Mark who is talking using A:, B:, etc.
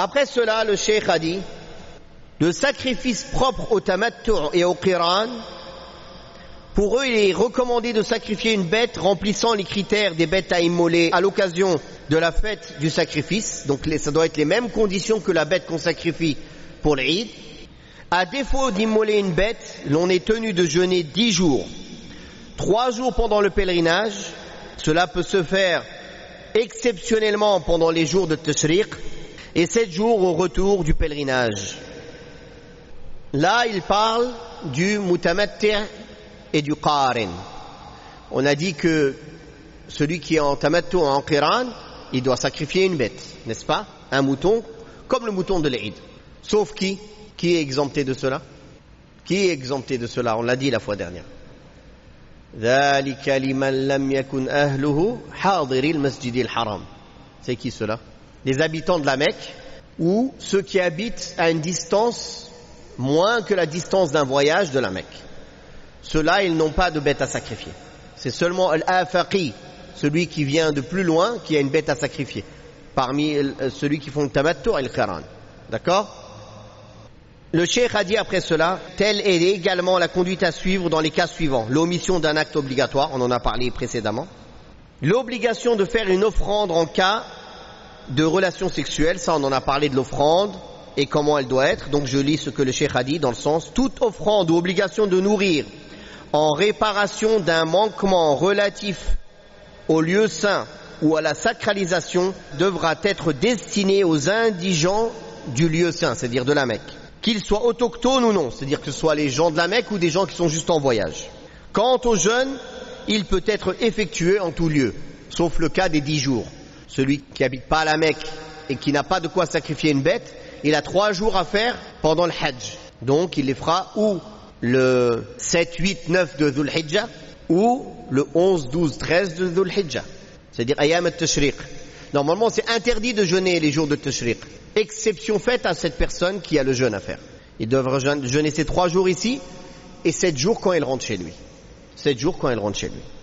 A: Après cela, le cheikh a dit, le sacrifice propre au tamattu' et au qiran, pour eux, il est recommandé de sacrifier une bête remplissant les critères des bêtes à immoler à l'occasion de la fête du sacrifice. Donc ça doit être les mêmes conditions que la bête qu'on sacrifie pour l'Eid. À défaut d'immoler une bête, l'on est tenu de jeûner 10 jours. 3 jours pendant le pèlerinage. Cela peut se faire exceptionnellement pendant les jours de Tashriq et 7 jours au retour du pèlerinage. Là, il parle du mutamatti' et du qarin. On a dit que celui qui est en tamattu, en qiran, il doit sacrifier une bête, n'est-ce pas? Un mouton, comme le mouton de l'Eid. Sauf qui est exempté de cela? Qui est exempté de cela? On l'a dit la fois dernière. ذَلِكَ لِمَنْ لَمْ يَكُنْ أَهْلُهُ حَاضِرِ الْمَسْجِدِ الْحَرَامِ. C'est qui cela? Les habitants de la Mecque, ou ceux qui habitent à une distance moins que la distance d'un voyage de la Mecque. Ceux-là, ils n'ont pas de bête à sacrifier. C'est seulement al-afaqi, celui qui vient de plus loin, qui a une bête à sacrifier. Parmi celui qui font le tamattu' et le qiran. D'accord? Le cheikh a dit après cela, telle est également la conduite à suivre dans les cas suivants. L'omission d'un acte obligatoire, on en a parlé précédemment. L'obligation de faire une offrande en cas de relation sexuelle, ça on en a parlé de l'offrande et comment elle doit être. Donc je lis ce que le cheikh a dit dans le sens, toute offrande ou obligation de nourrir en réparation d'un manquement relatif au lieu saint ou à la sacralisation devra être destinée aux indigents du lieu saint, c'est-à-dire de la Mecque. Qu'ils soient autochtones ou non, c'est-à-dire que ce soit les gens de la Mecque ou des gens qui sont juste en voyage. Quant au jeûne, il peut être effectué en tout lieu, sauf le cas des 10 jours. Celui qui habite pas à la Mecque et qui n'a pas de quoi sacrifier une bête, il a 3 jours à faire pendant le Hajj. Donc il les fera ou le 7, 8, 9 de Dhul Hijjah ou le 11, 12, 13 de Dhul Hijjah. C'est-à-dire Ayam al-Tashriq. Normalement c'est interdit de jeûner les jours de Tashriq. Exception faite à cette personne qui a le jeûne à faire. Il devra jeûner ces 3 jours ici et 7 jours quand il rentre chez lui. 7 jours quand il rentre chez lui.